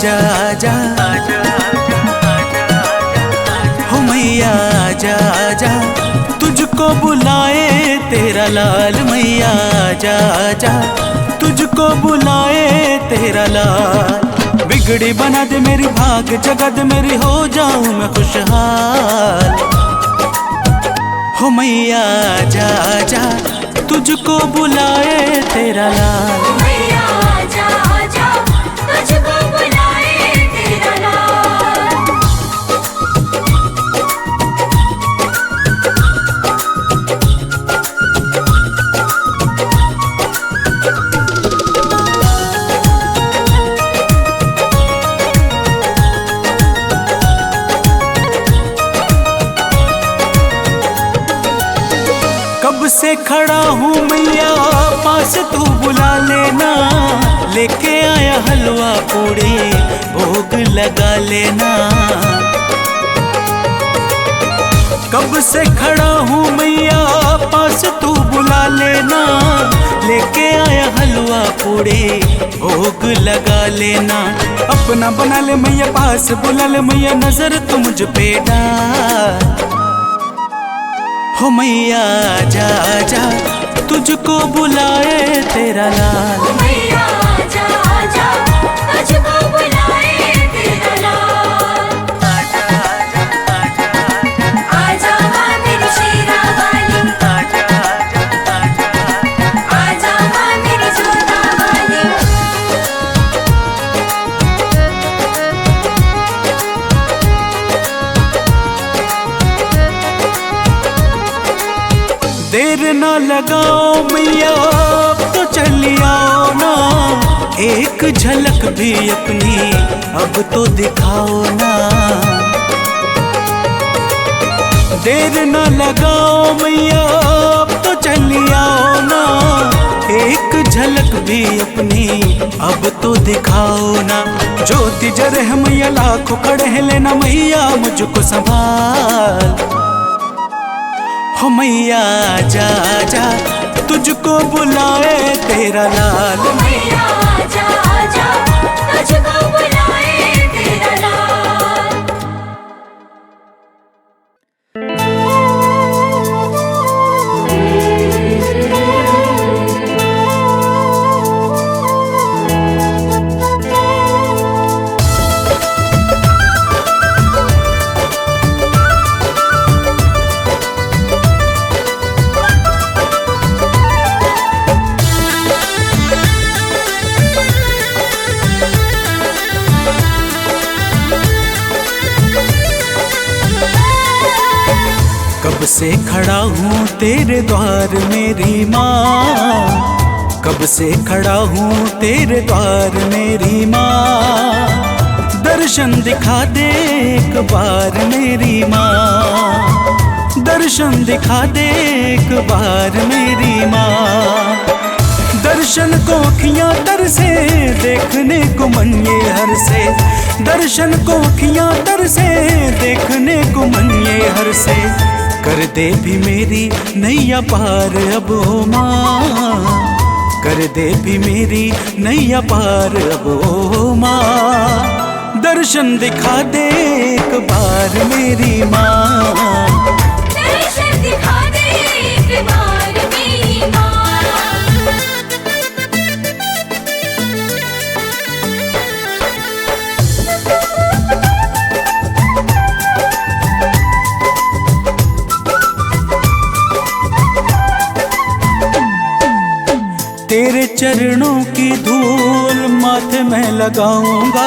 आजा आजा, हो मैया आजा आजा, तुझको बुलाए तेरा लाल। मैया आजा आजा, तुझको बुलाए तेरा लाल। बिगड़ी बना दे मेरी, भाग जगा दे मेरी, हो जाऊं मैं खुशहाल। हो मैया आजा आजा, तुझको बुलाए तेरा लाल। मैया आजा आजा, तुझको बुलाए तेरा लाल। कब से खड़ा हूँ मैया पास, तू बुला लेना। लेके आया हलवा पूड़ी, भोग लगा लेना। कब से खड़ा हूँ मैया पास, तू बुला लेना। लेके आया हलवा पूड़ी, भोग लगा लेना। अपना बना ले मैया, पास बुला ले मैया, नजर तू मुझ पे डाल। हो मैया आजा आजा, तुझको बुलाए तेरा लाल। मैया आजा आजा, तुझको बुलाए तेरा लाल। आजा माँ मेरी शेरा वाली, आजा माँ मेरी जोधा वाली। देर ना लगाओ मैया, तो चली आओ ना। एक झलक भी अपनी अब तो दिखाओ ना। देर ना लगाओ मैया, तो चली आओ ना। एक झलक भी अपनी अब तो दिखाओ ना। ज्योति जरे है मैया, लाखों खड़े हैं, लेना मैया मुझको संभाल। हो मैया आजा आजा, तुझको बुलाए तेरा लाल। मैया आजा आजा, तुझको बुलाए तेरा लाल। कब से खड़ा हूँ तेरे द्वार मेरी माँ, कब से खड़ा हूँ तेरे द्वार मेरी माँ। दर्शन दिखा दे एक बार मेरी माँ, दर्शन दिखा दे एक बार मेरी माँ। दर्शन को अखियाँ तरसे, देखने को मन ये हरसे। दर्शन को अखियाँ तरसे, देखने को मन ये हरसे। कर दे भी मेरी नैया पार अब ओ माँ, कर दे भी मेरी नैया पार अब ओ माँ। दर्शन दिखा दे एक बार मेरी माँ, दर्शन दिखा दे एक बार मेरी माँ। तेरे चरणों की धूल माथे में लगाऊंगा।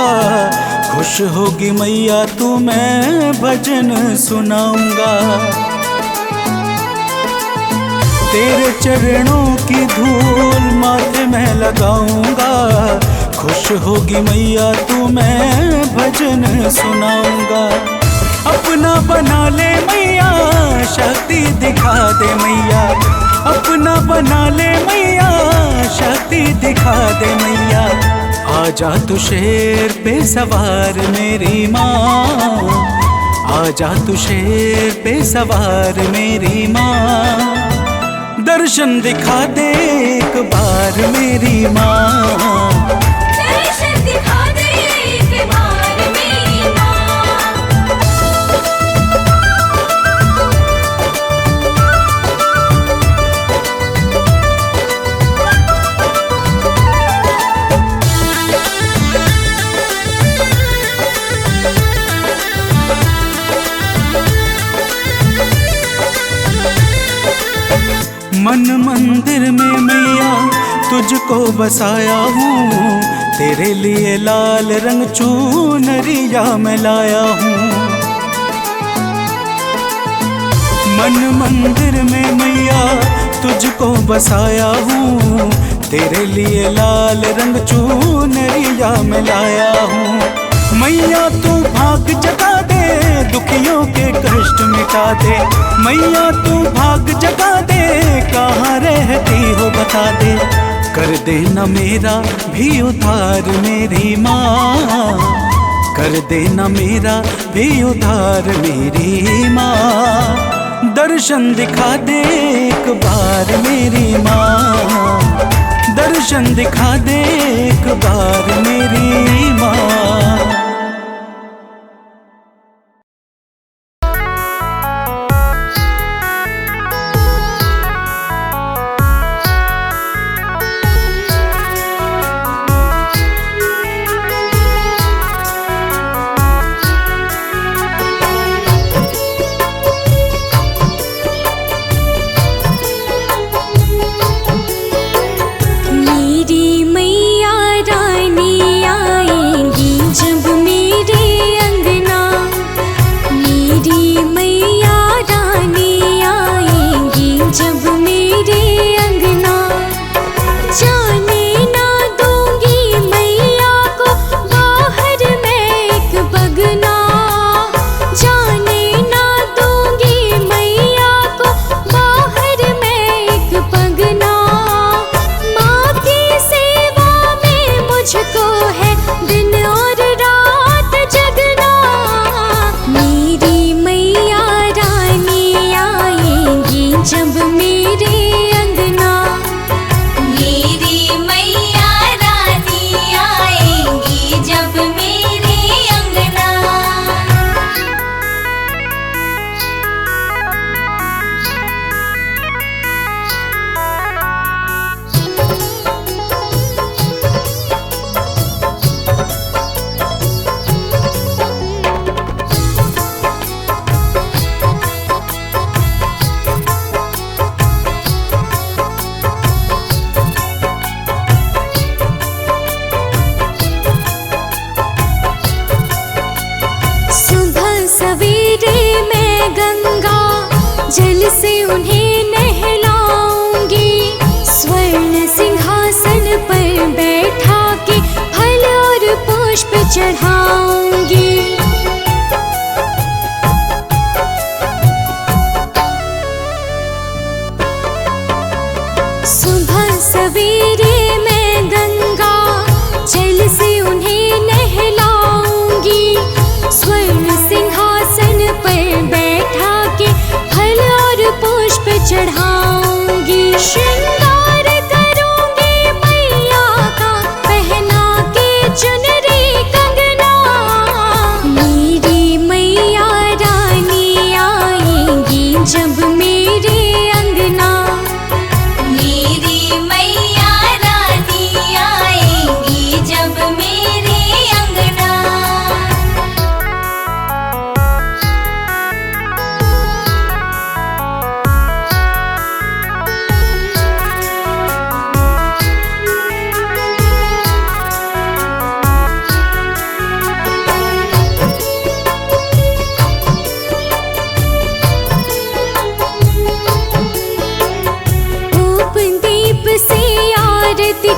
खुश होगी मैया तू, मैं भजन सुनाऊंगा। तेरे चरणों की धूल माथे में लगाऊंगा। खुश होगी मैया तू, मैं भजन सुनाऊंगा। अपना बना ले मैया, शक्ति दिखा दे मैया। अपना बना ले मैया, शक्ति दिखा दे मैया। आजा तू शेर पे सवार मेरी माँ, आजा तू शेर पे सवार मेरी माँ। दर्शन दिखा दे एक बार मेरी माँ, दर्शन दिखा दे एक बार। तुझको बसाया हूँ, तेरे लिए लाल रंग चुनरिया मैं लाया हूँ। मन मंदिर में मैया तुझको बसाया हूँ, तेरे लिए लाल रंग चुनरिया मैं लाया हूँ। मैया तू भाग जगा दे, दुखियों के कष्ट मिटा दे। मैया तू भाग जगा दे, कहाँ रहती हो बता दे। कर देना मेरा भी उद्धार मेरी माँ, कर देना मेरा भी उद्धार मेरी माँ। दर्शन दिखा दे एक बार मेरी माँ, दर्शन दिखा दे एक बार मेरी माँ। जल से उन्हें नहलाऊंगी, स्वर्ण सिंहासन पर बैठा के फल और पुष्प चढ़ाऊंगी। सुबह सवेरे मैं गंगा जल से उन्हें नहलाऊंगी, स्वर्ण सिंहासन पर बैठा के फल और पुष्प चढ़ाऊंगी। श्रृंगार करूंगी मैया का, पहना के चुनरी कंगना। मेरी मैया रानी आएंगी जब मेरे अंगना। मेरी मैया रानी आएंगी जब मेरे अंगना।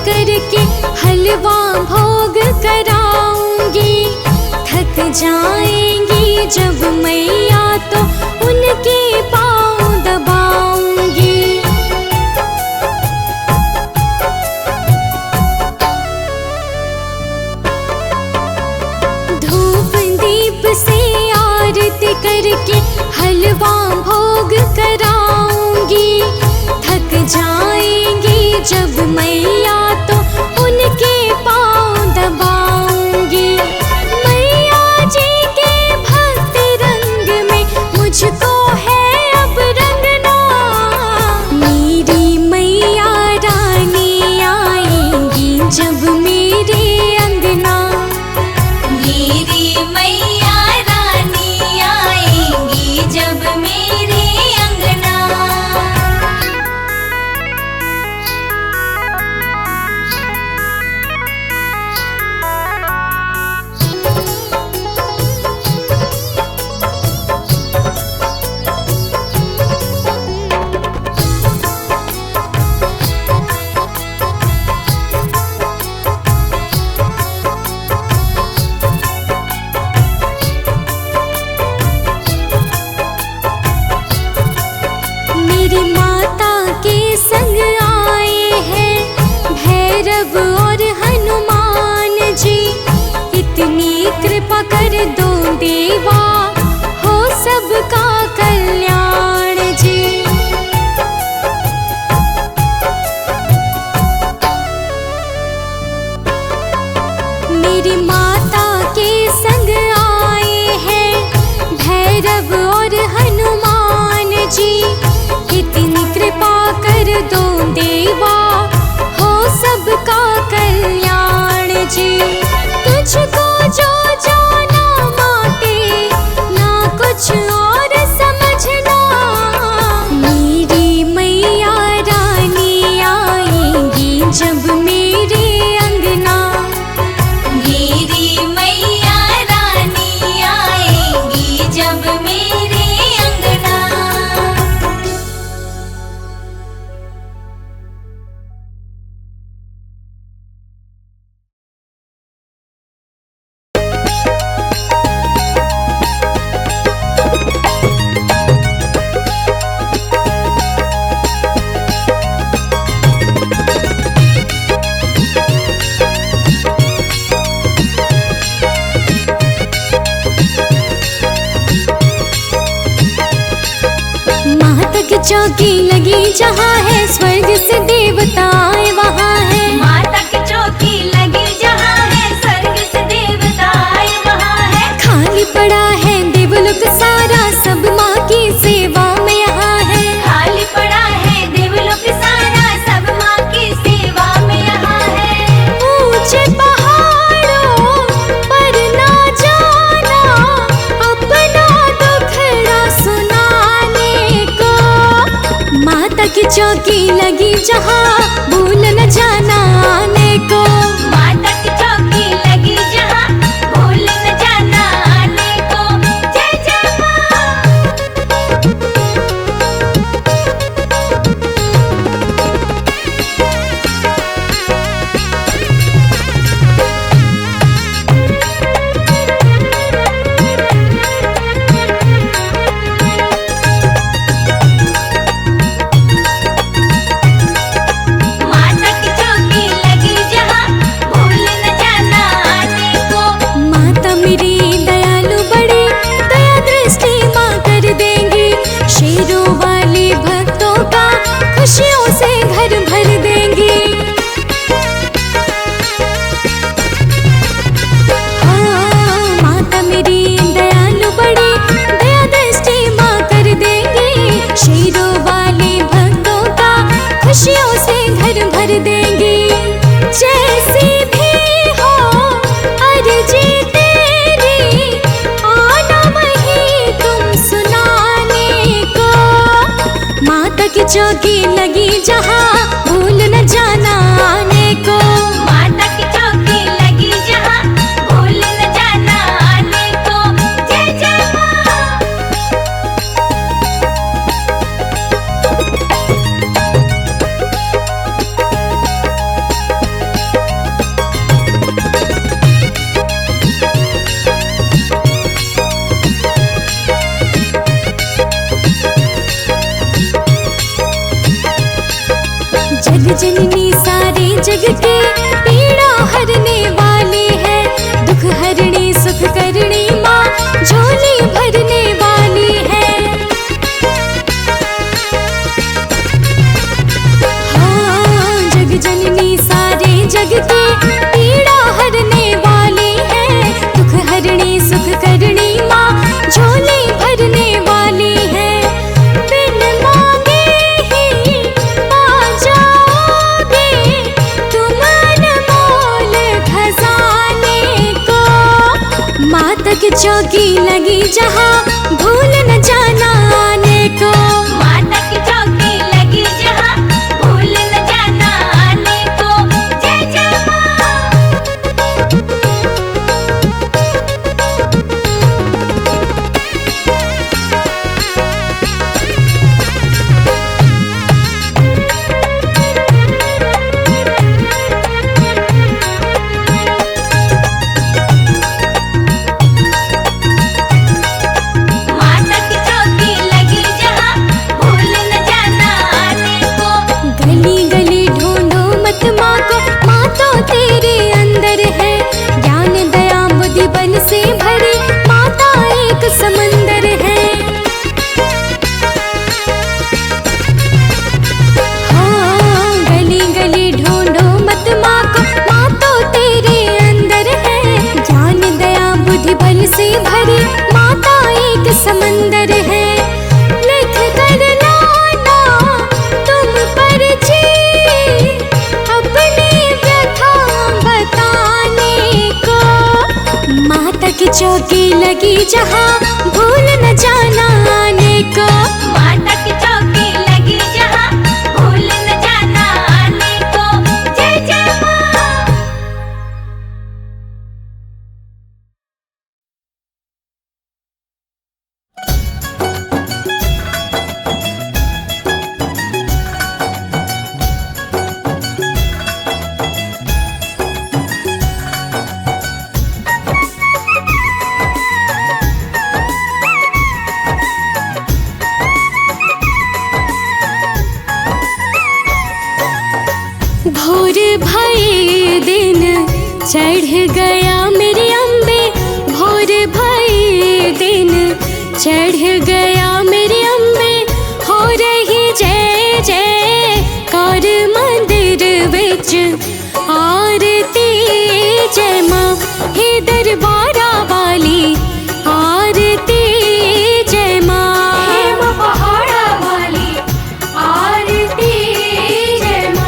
करके हलवा भोग कराऊंगी। थक जाएंगी जब मैया तो उनके पाँव दबाऊंगी। धूप दीप से आरती करके हलवा भोग कराऊंगी। थक जाएंगी जब मैया तो उनके पाँव दबाऊंगी। मैया जी के भक्ति रंग में मुझको है अब रंगना। मेरी मैया रानी आएंगी जब मेरे अंगना। मेरी मैया रानी आएंगी जब मेरे अंगना। चौकी लगी जहाँ है, स्वर्ग से देवता आए वहाँ है। माता की चौकी लगी जहाँ है, स्वर्ग से देवता आए वहाँ है। खाली पड़ा है देवलोक सारा, सब माँ की सेवा में यहाँ है। खाली पड़ा है देवलोक सारा, सब माँ की सेवा में यहाँ है। ऊंचे पहाड़ों पर ना जाना, अपना दुखड़ा सुनाने को। माता की चौकी लगी जहाँ, भूल न जाना आने को। माता की चौकी लगी जहाँ, भूल न जाना आने को। जय जय माँ। माता की चौकी लगी जहाँ, भूल न जाना आने को। माता मेरी दयालु बड़ी, दया दृष्टि माँ कर देंगी। शेरों वाली भक्तों का खुशियों से घर भर देंगी। हाँ, माता मेरी दयालु बड़ी, दया दृष्टि माँ कर देंगी। शेरों वाली भक्तों का खुशियों से घर भर देंगी। जैसी भी हो अर्जी तेरी, आना वही तुम सुनाने को। माता की चौकी लगी जहाँ, भूल न जाना आने को। माता की चौकी लगी जहाँ, भूल न जाना आने को। जय जय माँ। जग जननी सारे जग के पीड़ा हरने वाली है। दुख हरणी सुख करणी माँ, झोली भरने वाली है। हाँ, जग जननी सारे जग के पीड़ा हरने वाली है। दुख हरणी सुख करणी माँ, झोली भरने वाली है। बिन मांगे ही पा जाओगे तुम अनमोल खजाने को। माता की चौकी लगी जहाँ, भूल न जाना आने को। माता की चौकी लगी जहाँ, भूल न जाना आने को। जय जय माँ। माता की चौकी लगी जहाँ, भूल न जाना आने को। गली गली ढूंढो मत माँ को, माँ तो तेरे अंदर है। ज्ञान दया बुद्धि बल से भरी माता एक समंदर है। हाँ, गली गली ढूंढो मत माँ को, माँ तो तेरे अंदर है। ज्ञान दया बुद्धि बल से भरी माता एक समंदर है। लिख कर लाना तुम पर जी, अपनी व्यथा बताने को। माता की चौकी लगी जहाँ, भूल न जाना आने को। माता की चौकी लगी जहाँ, भूल न जाना आने को। जय जय माँ। भोर भये दिन चढ़ गया मेरी अम्बे, भोर भये दिन चढ़ गया मेरी अम्बे, हो रही बिच आरती जय माँ। हे दरबारा वाली आरती जय माँ। हे माँ पहाड़ा वाली आरती जय माँ।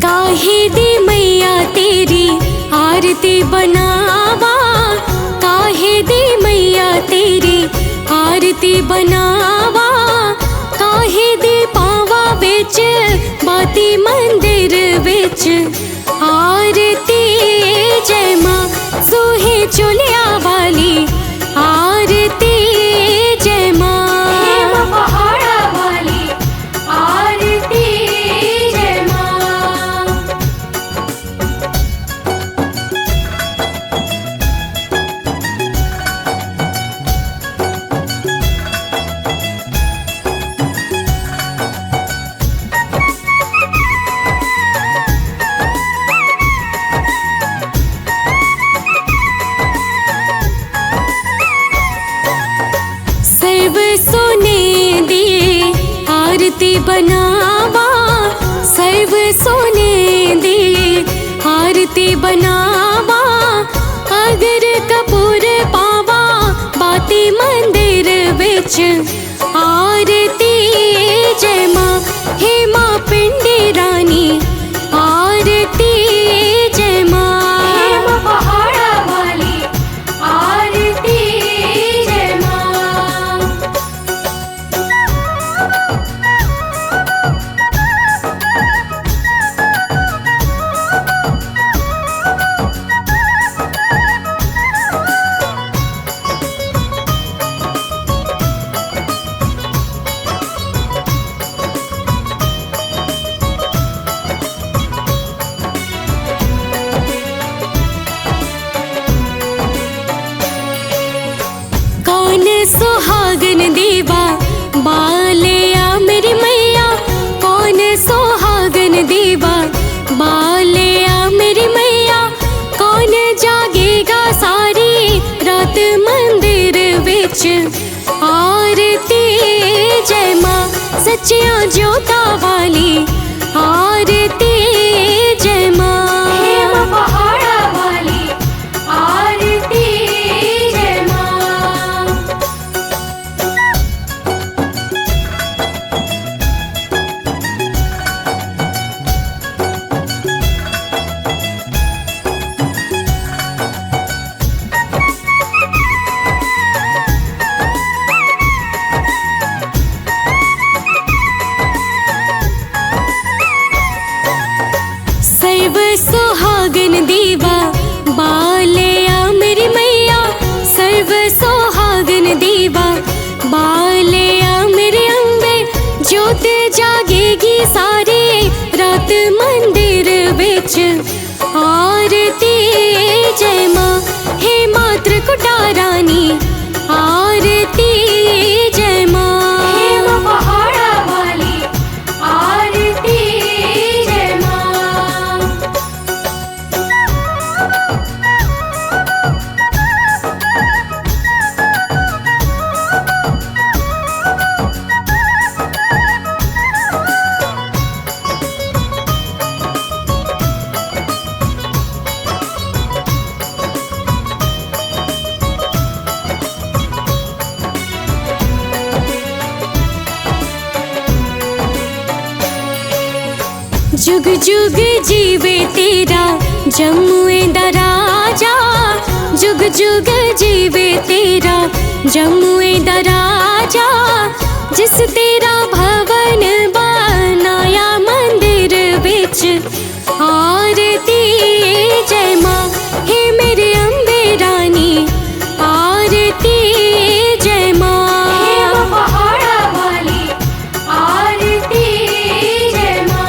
काहे दी मैया तेरी आरती बनावा, काहे दी मैया तेरी आरती बनावा। काहे दी पावा बिच बाती मंदिर बिच आरती जय माँ। सोहे चुलिया वाली आरती जय माँ। हे माँ पहाड़ा वाली आरती जय माँ। सर्व सोने दिए आरती बनावा, सर्व सोने दिए आरती बनावा। अगर कपूर पावा बाती मंदिर बिच आरती जय माँ। हे माँ पिंडी रानी आरती जय माँ। हे माँ पहाड़ा वाली आरती जय माँ। कौन सुहागन देवा बालिया मेरी मैया। कौन सुहागन देवा बालिया मेरी मैया। कौन जागेगा सारी रात मंदिर बिच आरती जय माँ। सच्चिया जोता वाली आरती जय माँ। हे माँ पहाड़ा वाली आरती जय माँ। सर्व सुहागन देवा बालिया मेरी मैया। सर्व सुहागन देवा बालिया मेरे अम्बे। ज्योत जागेगी सारी रात मंदिर बिच आरती जय माँ। हे मात्र कुटारानी आरती जय माँ। हे माँ पहाड़ा वाली आरती जय माँ। जुग जुग जीवे तेरा जम्मुए दा राजा। जुग जुग जीवे तेरा जम्मुए दा राजा। जिस तेरा भवन बनाया मंदिर बिच आरती जय माँ। हे मेरे अम्बे रानी आरती जय माँ। हे माँ पहाड़ा वाली आरती जय माँ।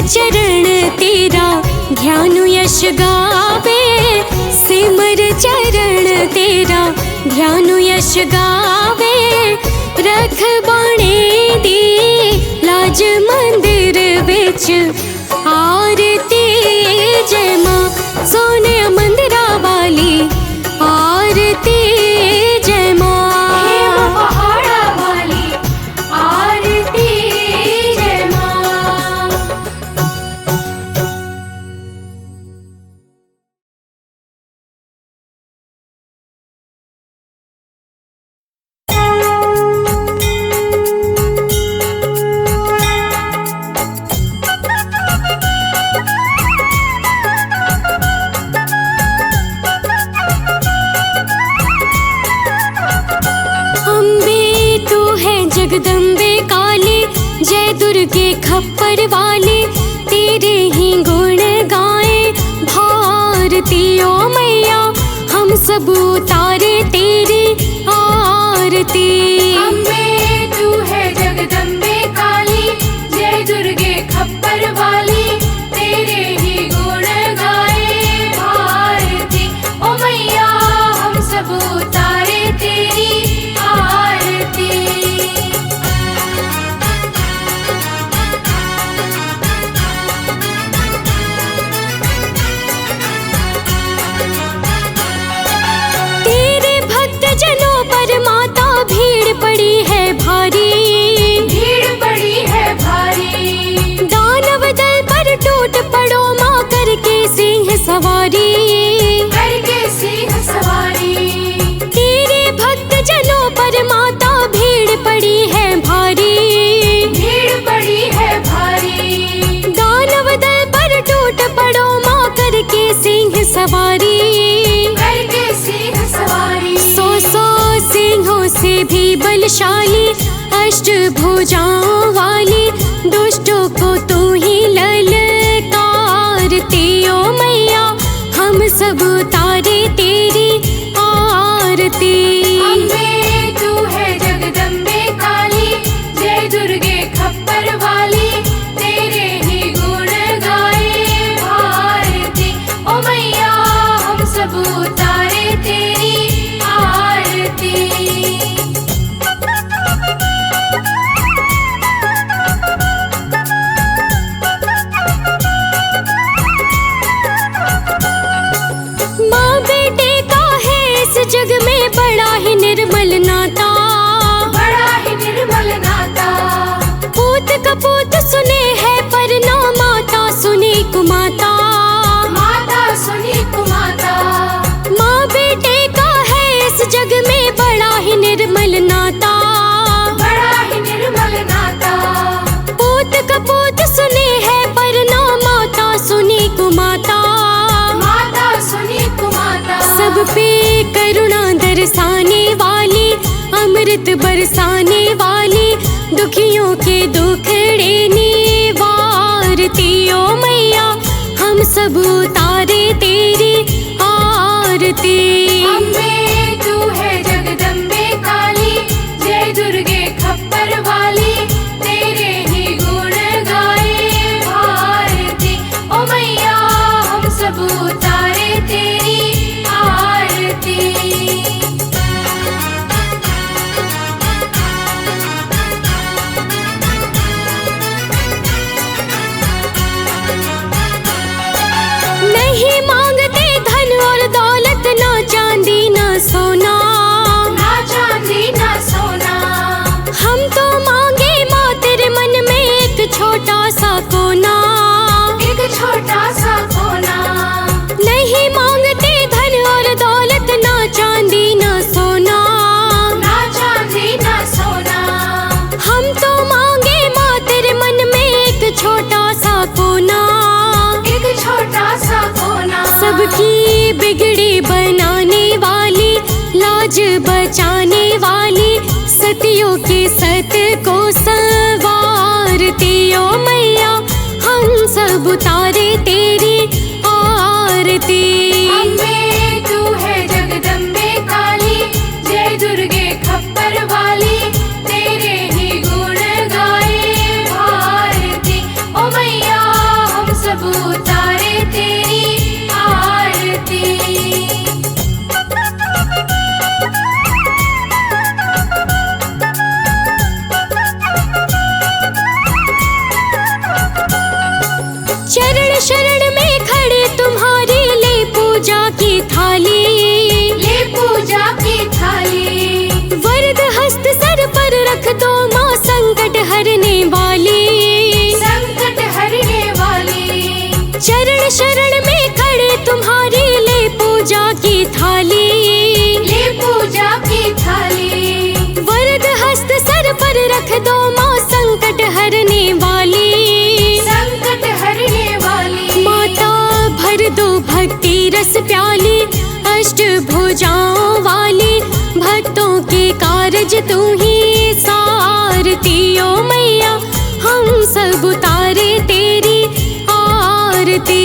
चरण तेरा ध्यान यश गावे, सिमर चरण तेरा ध्यान यश गावे। रख बाणे दी लाज मंदिर बिच आरती, जय मां सोने मंदिरा वाली आरती, जय मां पहाड़ा वाली आरती, जय मां। जगदम्बे काली, जय दुर्गे खप्पर वाली, तेरे ही गुण गाए भारती ओ मैया। हम सब उतारे तेरी आरती। अम्बे तू है जगदम्बे काली, जय दुर्गे खप्पर वाली, तेरे ही गुण गाए भारती ओ मैया। हम सब उतारे तेरी आरती। जनों पर माता भीड़ पड़ी है भारी, भीड़ पड़ी है भारी। दानव दल पर टूट पड़ो माँ करके सिंह सवारी, करके सिंह सवारी। तेरे भक्त जनों पर माता भीड़ पड़ी है भारी, भीड़ पड़ी है भारी। दानव दल पर टूट पड़ो माँ करके सिंह सवारी, करके सिंह सवारी। सौ सिंहों से भी बलशाली, अष्टभुजाओं वाली, दुष्टों को तू ही ललकारती ओ मैया। हम सब उतारे तेरी आरती। अम्बे तू है जगदम्बे काली, जय दुर्गे खप्पर वाली, तेरे ही गुण गाए भारती ओ मैया। हम सब उतारे तेरी आरती। माँ बेटे का है इस जग में बड़ा ही निर्मल नाता, बड़ा ही निर्मल नाता। पूत कपूत सुने है पर ना माता सुनी कुमाता, माता सुनी कुमाता। माँ बेटे का है इस जग में बड़ा ही निर्मल नाता, बड़ा ही निर्मल नाता। पूत कपूत सुने है पर ना माता सुनी कुमाता, माता सुनी कुमाता। सब पे करुणा दरसाने वाली, अमृत बरसाने वाली, दुखियों के दुखड़े निवारती ओ मैया। हम सब उतारे तेरी आरती। अम्बे तू है जगदम्बे काली, जय दुर्गे खप्पर वाली, तेरे ही गुण गाए भारती ओ मैया। हम सब उतारे तेरी आरती। नहीं मांगते धन और दौलत, ना चांदी ना सोना, ना चांदी ना सोना। हम तो मांगे माँ तेरे मन में एक छोटा सा कोना, एक छोटा सा कोना। नहीं मांगते धन और दौलत, ना चांदी ना सोना, ना चांदी ना सोना। हम तो मांगे माँ तेरे मन में एक छोटा सा कोना, एक छोटा सा कोना। सबकी बिगड़ी बनाने वाली, लाज बचाने वाली, सतियों के सत को संवारती ओ मैया। हम सब उतारे तेरी आरती। अम्बे तू है जगदम्बे काली, जय दुर्गे खप्पर वाली, तेरे ही गुण गाए भारती ओ मैया। कह दो माँ संकट हरने वाली, संकट हरने वाली। माता भर दो भक्ति रस प्याली, अष्ट भुजाओं वाली, भक्तों के कारज तू ही सारती। ओ मैया हम सब उतारे तेरी आरती।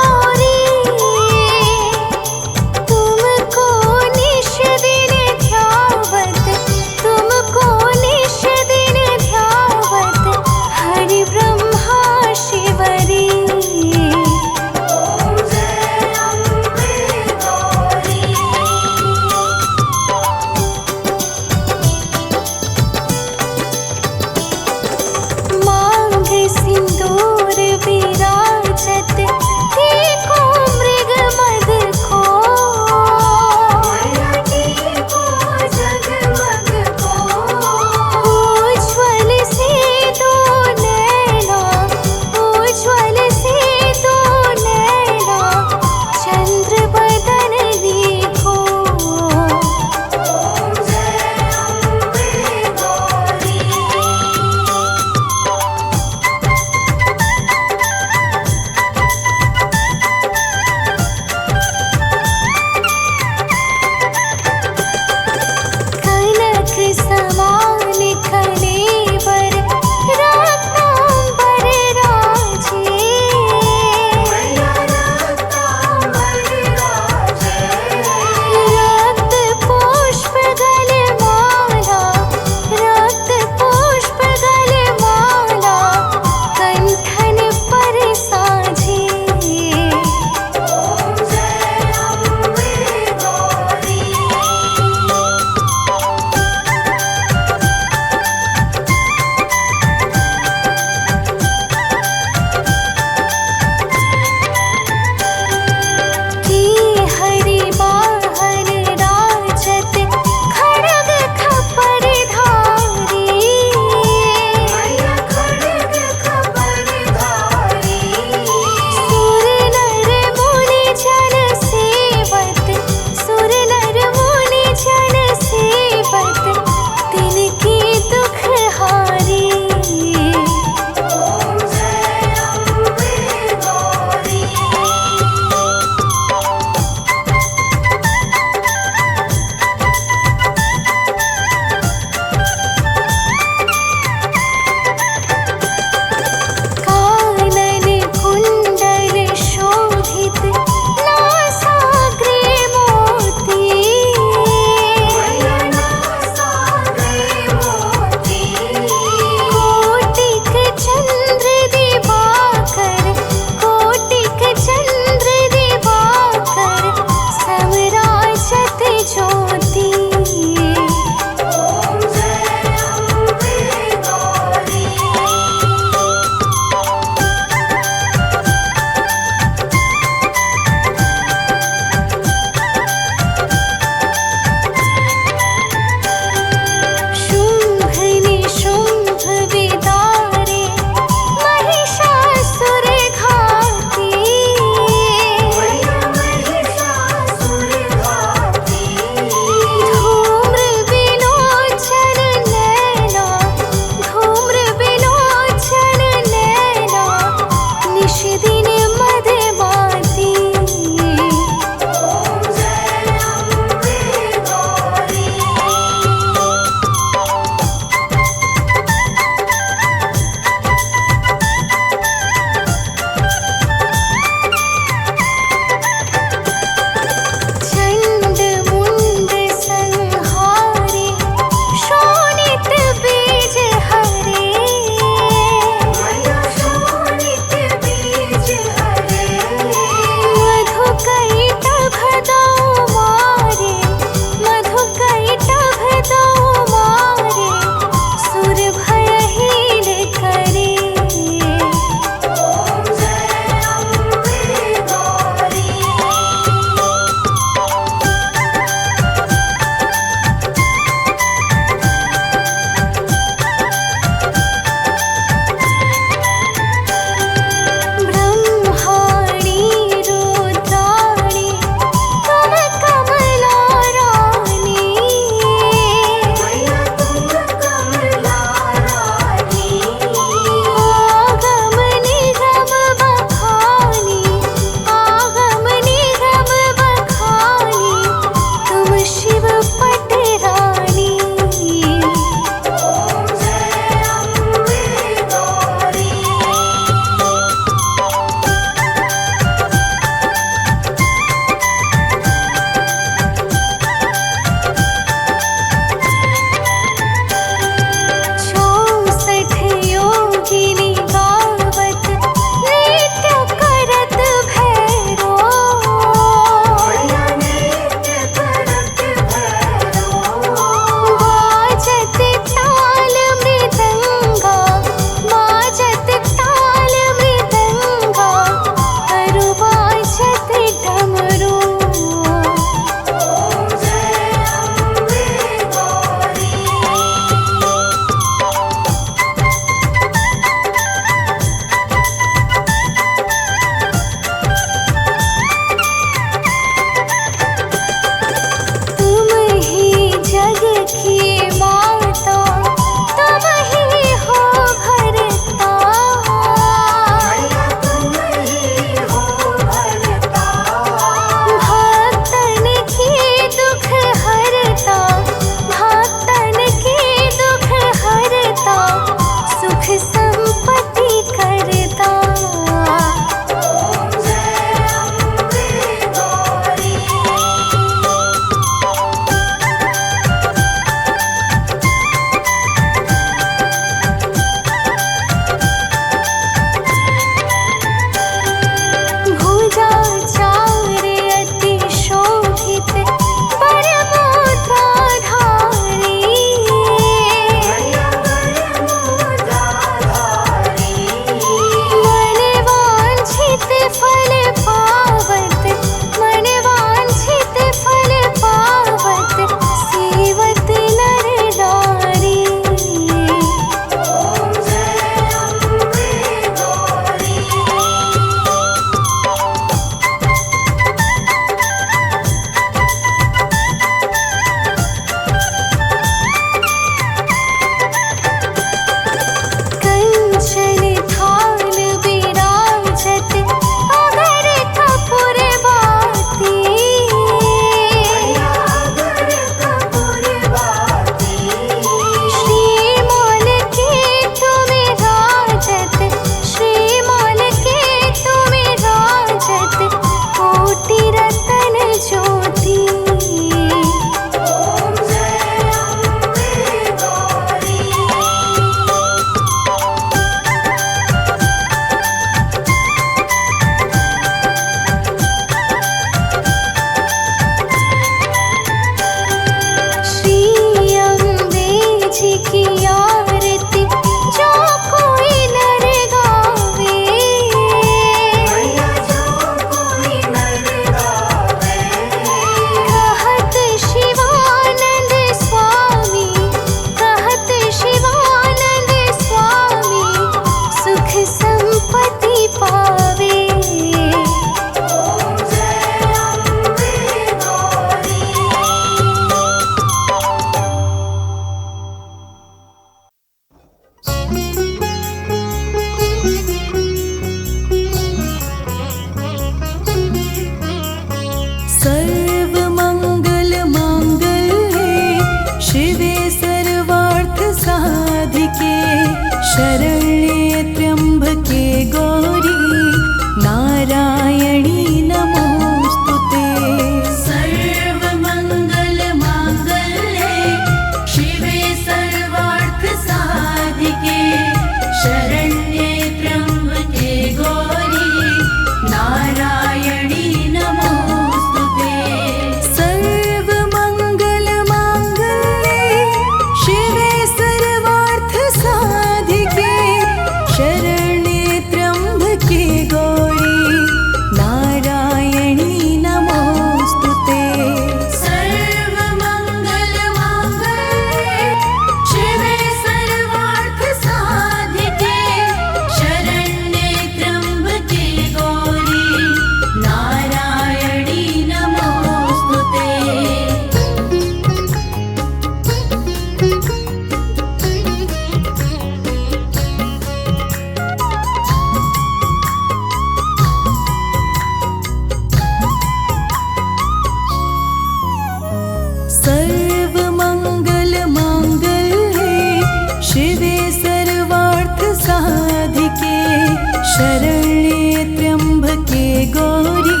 शरण्ये त्र्यम्बके गौरी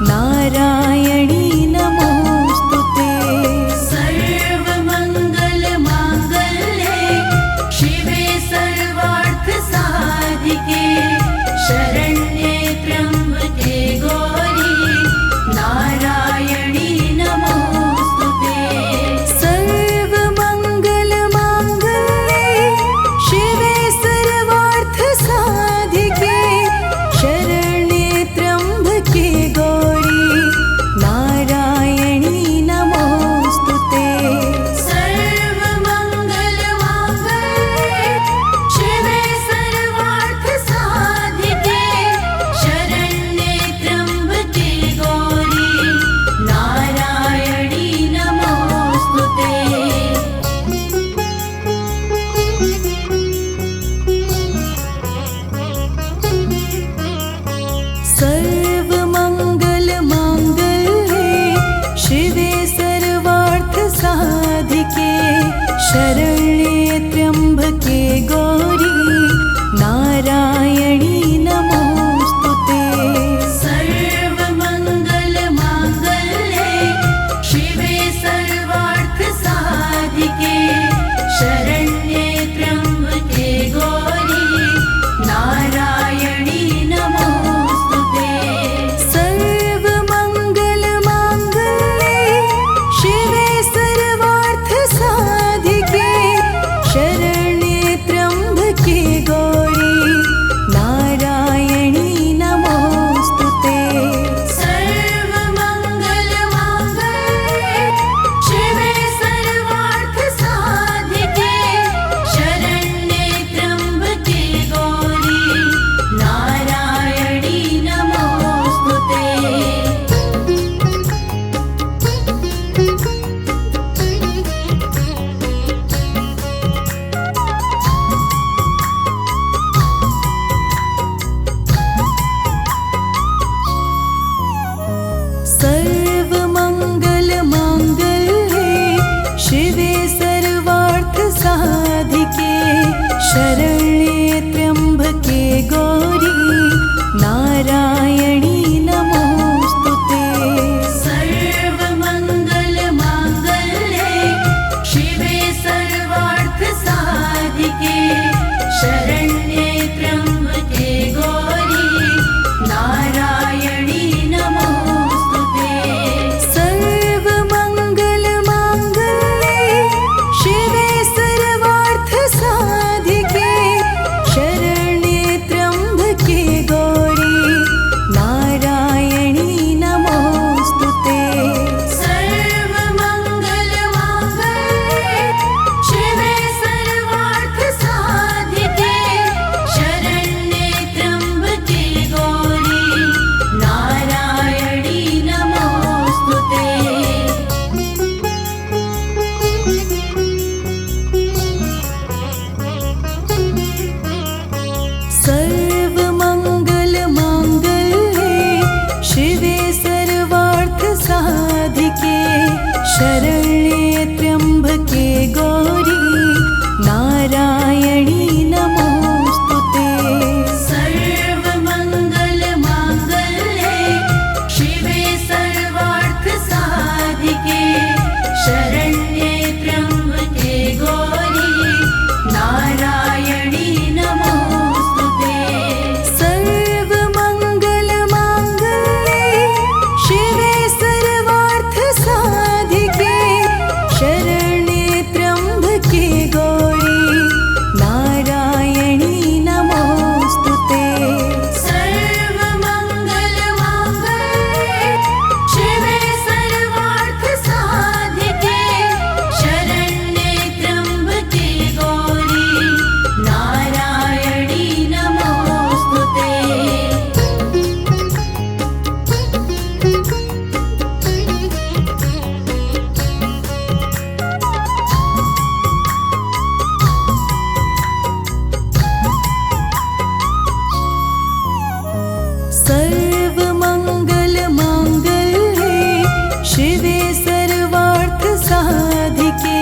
नारायणी नमोस्तुते। सर्वमङ्गलमाङ्गल्ये शिवे सर्वार्थसाधिके शरण्ये त्र्यम्बके गौरी नारायणी नमोस्तुते। सर्वमङ्गलमाङ्गल्ये शिवे सर्वार्थसाधिके शरण्ये त्र्यम्बके गौरी नारायणी नमोस्तुते। सर्वमङ्गलमाङ्गल्ये शिवे सर्वार्थसाधिके शरण्ये त्र्यम्बके गौरी नारायणी नमोस्तुते। सर्वमङ्गलमाङ्गल्ये शिवे सर्वार्थसाधिके शरण्ये त्र्यम्बके गौरी नारायणी नमोस्तुते। सर्वमङ्गलमाङ्गल्ये शिवे सर्वार्थसाधिके शरण्ये त्र्यम्बके गौरी नारायणी नमोस्तुते। सर्वमङ्गलमाङ्गल्ये शिवे सर्वार्थसाधिके शरण्ये त्र्यम्बके गौरी नारायणी नमोस्तुते। सर्वमङ्गलमाङ्गल्ये शिवे सर्वार्थसाधिके शरण्ये त्र्यम्बके गौरी नारायणी नमोस्तुते। सर्वमङ्गलमाङ्गल्ये शिवे सर्वार्थसाधिके शरण्ये त्र्यम्बके गौरी नारायणी नमोस्तुते। सर्वमङ्गलमाङ्गल्ये शिवे सर्वार्थसाधिके शरण्ये त्र्यम्बके गौरी नारायणी नमोस्तुते। सर्वमङ्गलमाङ्गल्ये शिवे सर्वार्थसाधिके शरण्ये त्र्यम्बके गौरी नारायणी नमोस्तुते। सर्वमङ्गलमाङ्गल्ये शिवे सर्वार्थसाधिके शरण्ये त्र्यम्बके गौरी नारायणी नमोस्तुते। सर्वमङ्गलमाङ्गल्ये शिवे सर्वार्थसाधिके शरण्ये त्र्यम्बके गौरी नारायणी नमोस्तुते। सर्वमङ्गलमाङ्गल्ये शिवे सर्वार्थसाधिके शरण्ये त्र्यम्बके गौरी नारायणी नमोस्तुते। सर्वमङ्गलमाङ्गल्ये शिवे सर्वार्थसाधिके शरण्ये त्र्यम्बके गौरी नारायणी नमोस्तुते। सर्वमङ्गलमाङ्गल्ये शिवे सर्वार्थसाधिके शरण्ये त्र्यम्बके गौरी नारायणी नमोस्तुते। सर्वमङ्गलमाङ्गल्ये शिवे सर्वार्थसाधिके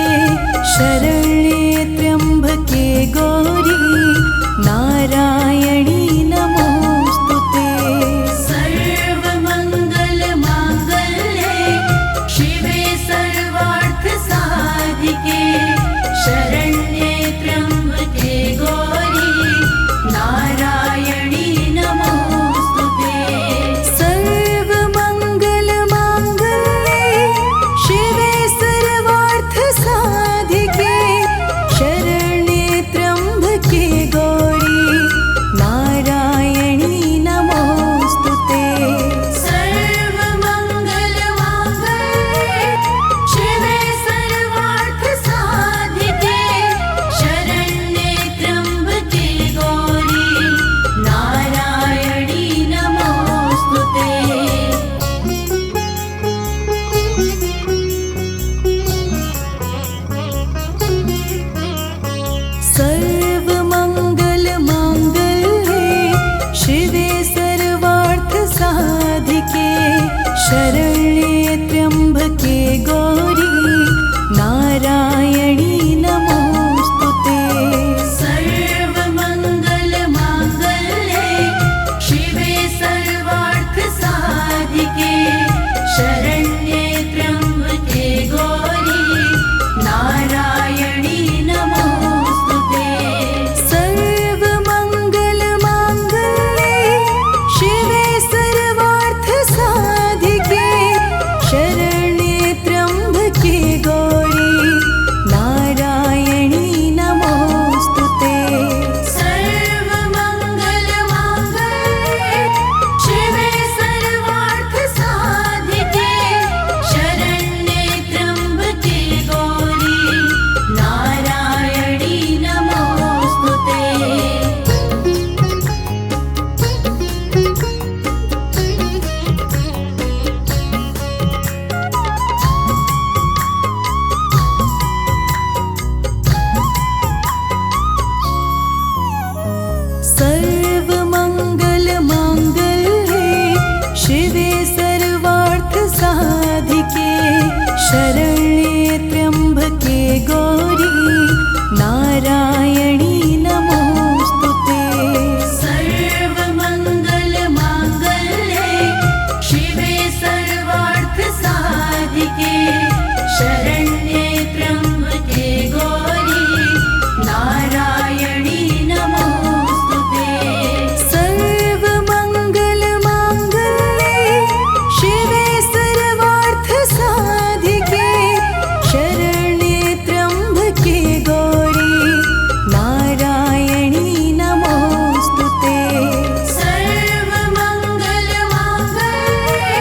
शरण्ये त्र्यम्बके गौरी नारायणी नमोस्तुते। शरण्ये त्र्यम्बके गौरी नारायणी नमोस्तुते। सर्वमङ्गलमाङ्गल्ये शिवे सर्वार्थसाधिके शरण्ये त्र्यम्बके गौरी नारायणी नमोस्तुते। सर्वमङ्गलमाङ्गल्ये शिवे सर्वार्थसाधिके शरण्ये त्र्यम्बके गौरी नारायणी नमोस्तुते। सर्वमङ्गलमाङ्गल्ये शिवे सर्वार्थसाधिके शरण्ये त्र्यम्बके गौरी नारायणी नमोस्तुते। सर्वमङ्गलमाङ्गल्ये शिवे सर्वार्थसाधिके शरण्ये त्र्यम्बके गौरी नारायणी नमोस्तुते। सर्वमङ्गलमाङ्गल्ये शिवे सर्वार्थसाधिके शरण्ये त्र्यम्बके गौरी नारायणी नमोस्तुते। सर्वमङ्गलमाङ्गल्ये शिवे सर्वार्थसाधिके शरण्ये त्र्यम्बके गौरी नारायणी नमोस्तुते। सर्वमङ्गलमाङ्गल्ये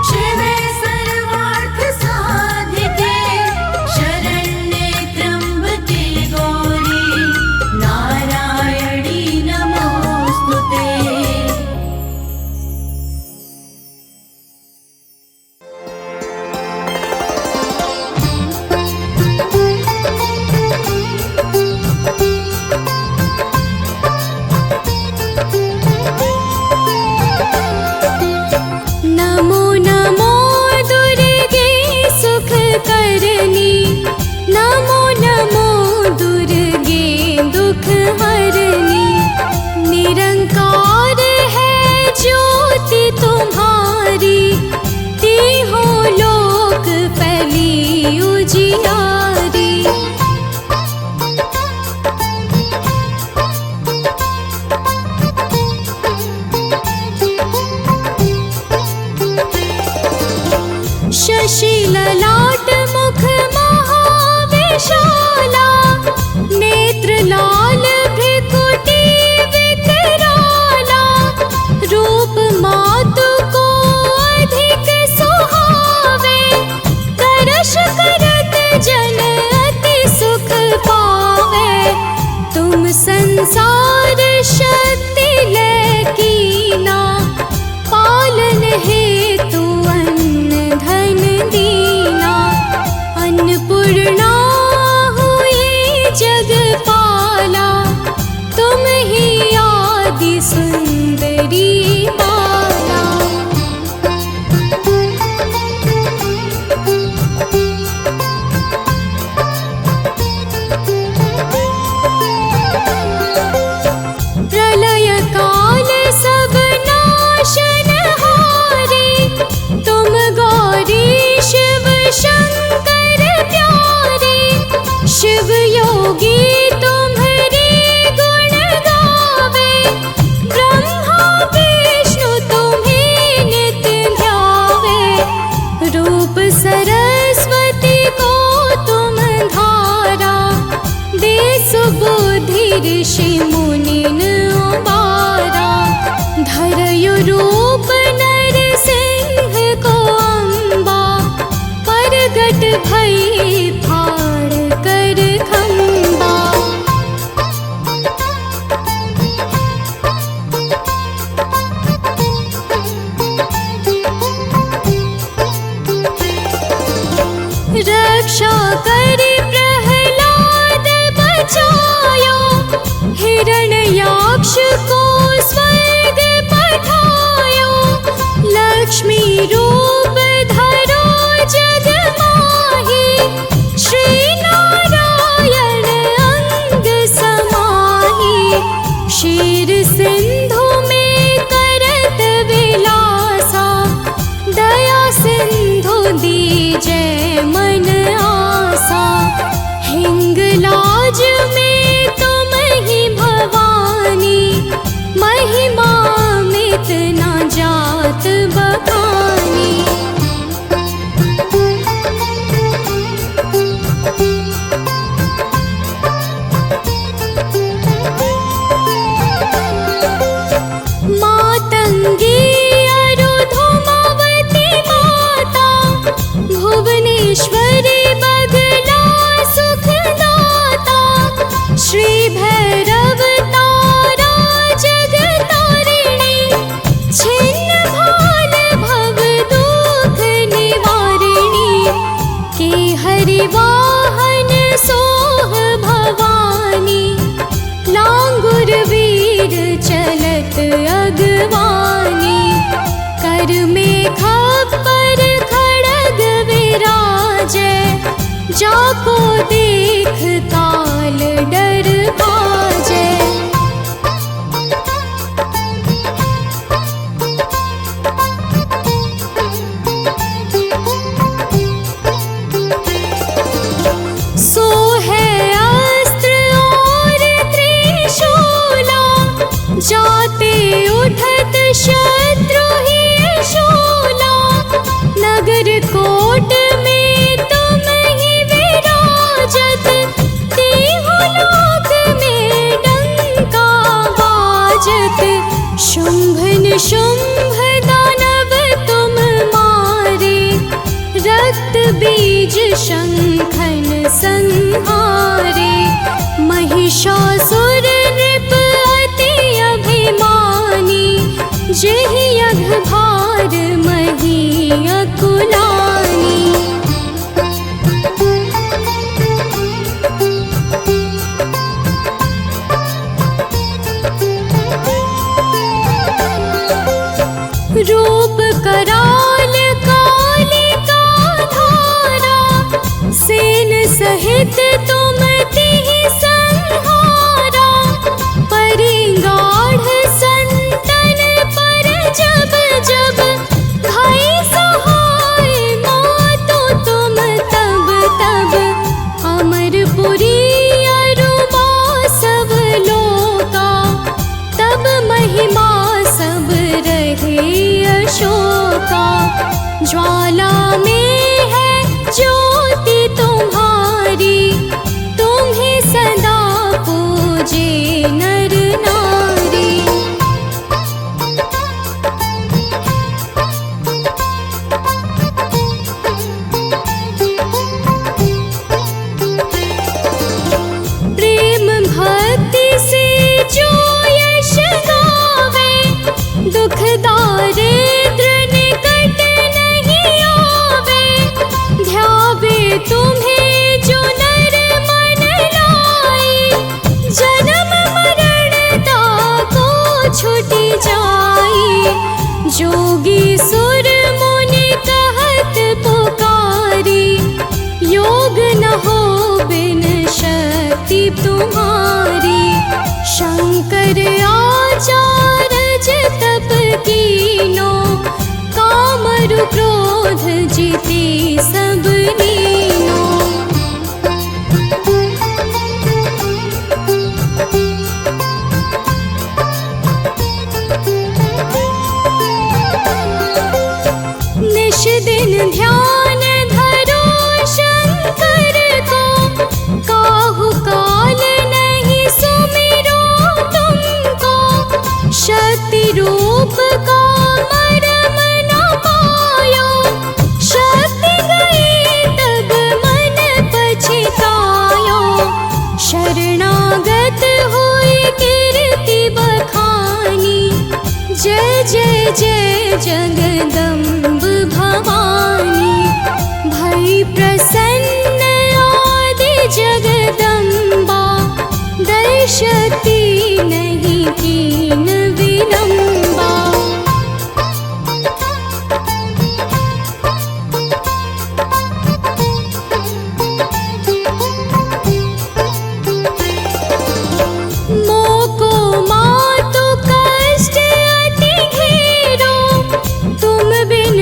शिवे सर्वार्थसाधिके शरण्ये त्र्यम्बके गौरी नारायणी नमोस्तुते। नमो नमो दुर्गे सुख करनी, नमो नमो दुर्गे दुख हरनी। निरंकार है ज्योति तुम्हारी, तीहों लोक फैली उजियारी। शशि ललाट मुख महाविशाला, नेत्र लाल भृकुटी विकराला। रूप मातु को अधिक सुहावे, करश करत जन अति सुख पावे। तुम संसार शक्ति लकीना, पालन हेतु अन्न धन दीना। अन्नपूर्णा हुई जगपाला, तुम ही आदि सुंदरी बाला। प्रलय काल सब नाशनहारी, तुम गौरी शिव शंकर प्यारे। शिव योगी तुम्हारे गुण गावे, ब्रह्मा विष्णु तुम्हें नित्य ध्यावे। रूप सरस्वती को तुम धारा, दे सुबुद्धि ऋषि मुनिन उबारा। धरयु रूप नर सिंह को अम्बा, परगट भई फाड़ कर खंबा। रक्षा करी प्रहलाद बचायो, हिरण्याक्ष को स्वर्ग पठायो। लक्ष्मी रूप गंगे अरुधुमावती माता, भुवनेश्वरी बगला सुखदाता, श्री भैरव तारा जगतारिणी, छिन्न भाल भव दुख निवारिणी, के हरिवाहन सोह भवानी, लांगुर वीर चलत अगवानी, कर में खप्पर खड़ग विराजै, जाको देख काल डर भाजै। सोहे अस्त्र और त्रिशूला, जाते उठत शत्रु ही शूला, नगर कोट में तुम ही विराजत, तीहों लोक में डंका बाजत, शुंभ निशुंभ दानव तुम मारे, रक्त बीज शंखन संहारे, महिषासुर नृप अति अभिमानी, जेहि अघ भार मही अकुलानी। रूप कराल कालिका धारा, सेन सहित तुम तिहि संहारा, परिगाढ़ संतन पर जब जब, भई सहाय मातु तुम तब तब, अमरपुरी अरुबा सब लोका, तब महिमा सब रहे अशोका, ज्वाला में है ज्योति तुम्हारी, तुम्हें सदा पूजे नर नारी। प्रेम भक्ति से जो यश गावे, दुख दारिद्र निकट नहीं आवे, ध्यावे तुम्हें जो नर मन लाई, जन्म मरण ताको छुटी जाई, जोगी सुर मुनि कहत पुकारी, योग न हो बिन शक्ति तुम्हारी, शंकर आचार्य तप कीनो, कामरु क्रोध जीते सब नीनो। निश दिन ध्यान धरो शंकर को, काहू काल नहीं सुमिरो तुमको, शक्ति रूप का मरम न पायो, शक्ति गई तब मन पछतायो, शरणागत हुई कीर्ति बखानी, जय जय जय जगदम्ब भवानी, भई प्रसन्न आदि जगदम्बा, दर्शती नहीं कीन विलंबा। मोको मातु कष्ट अति घेरो, तुम बिन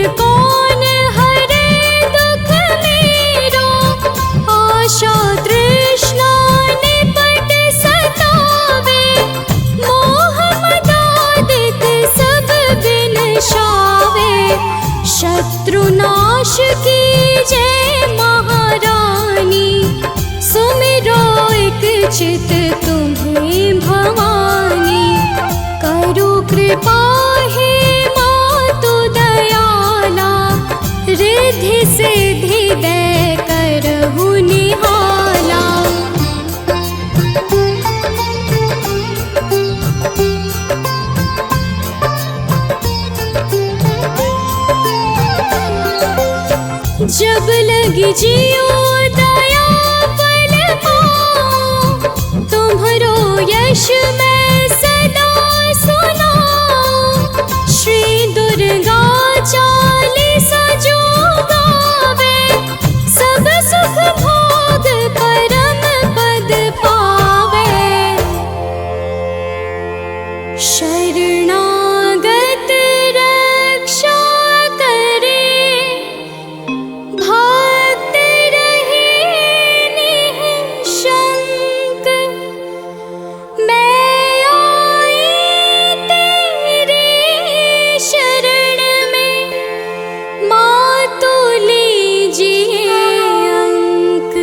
जब लगी जियो दया बल पाओ, तुम्हरो यश मैं सदा सुनाऊं। श्री दुर्गा चालीसा जो गावे, सब सुख भोग परम पद पावे। शरणागत रक्षा करे, भक्त रहे निःशंक। मैं आई तेरे शरण में, मातु लीजिए अंक।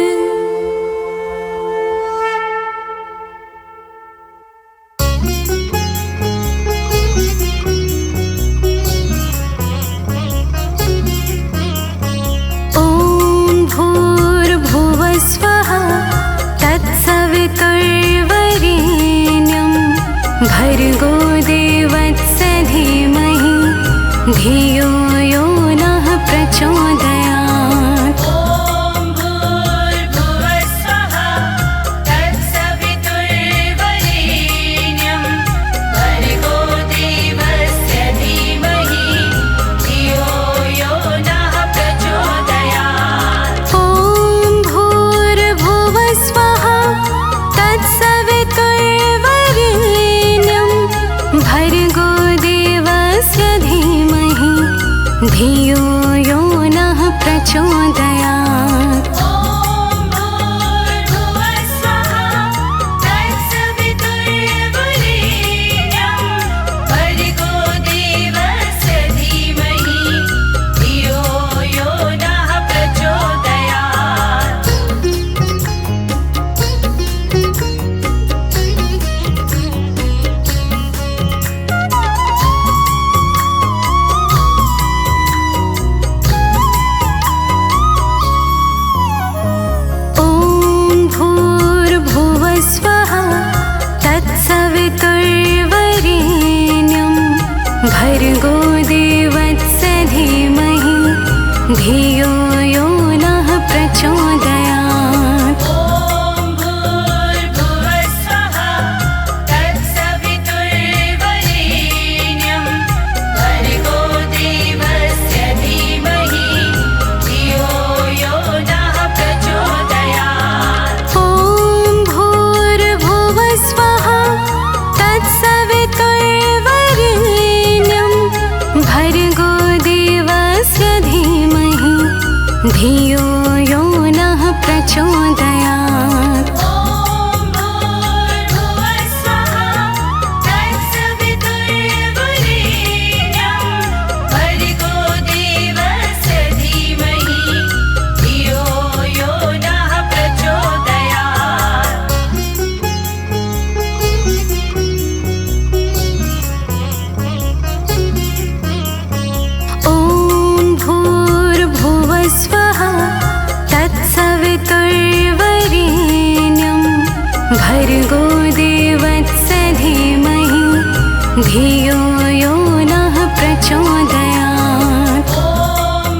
ॐ भूर्भुवः स्वः तत्सवितुर्वरेण्यं, भर्गो देवस्य धीमहि धियो यो नः प्रचोदयात्। ॐ भूर्भुवः स्वः तत्सवितुर्वरेण्यं, भर्गो देवस्य धीमहि धियो यो नः प्रचोदयात्। ॐ भूर्भुवः स्वः तत्सवितुर्वरेण्यं, भर्गो देवस्य धीमहि धियो यो नः प्रचोदयात्। ॐ भूर्भुवः स्वः तत्सवितुर्वरेण्यं, भर्गो देवस्य धीमहि धियो यो नः प्रचोदयात्। ॐ भूर्भुवः स्वः तत्सवितुर्वरेण्यं, भर्गो देवस्य धीमहि धियो यो नः प्रचोदयात्। ॐ भूर्भुवः स्वः तत्सवितुर्वरेण्यं, भर्गो देवस्य धीमहि धियो यो नः प्रचोदयात्। ॐ भूर्भुवः स्वः तत्सवितुर्वरेण्यं, भर्गो देवस्य धीमहि धियो यो नः प्रचोदयात्। ॐ भूर्भुवः स्वः तत्सवितुर्वरेण्यं, भर्गो देवस्य धीमहि धियो यो नः प्रचोदयात्। ॐ भूर्भुवः स्वः तत्सवितुर्वरेण्यं, भर्गो देवस्य धीमहि धियो यो नः प्रचोदयात्। ॐ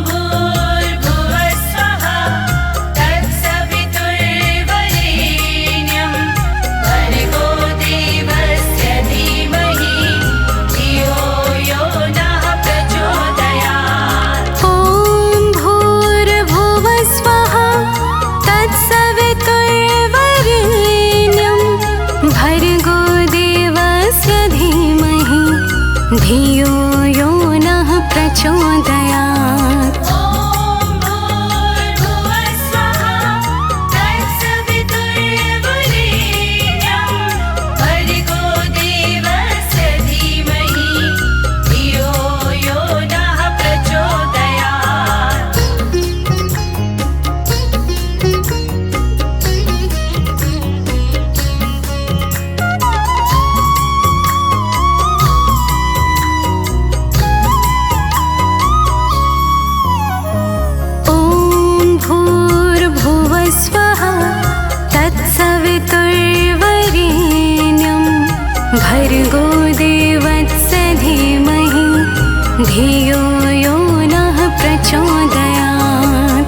भूर्भुवः स्वः तत्सवितुर्वरेण्यं, भर्गो देवस्य धीमहि धियो यो नः प्रचोदयात्। ॐ भूर्भुवः स्वः तत्सवितुर्वरेण्यं, भर्गो देवस्य धीमहि धियो यो नः प्रचोदयात्। ॐ भूर्भुवः स्वः तत्सवितुर्वरेण्यं, भर्गो देवस्य धीमहि धियो यो नः प्रचोदयात्। भर्गो देवस्य धीमहि धियो यो नः प्रचोदयात्।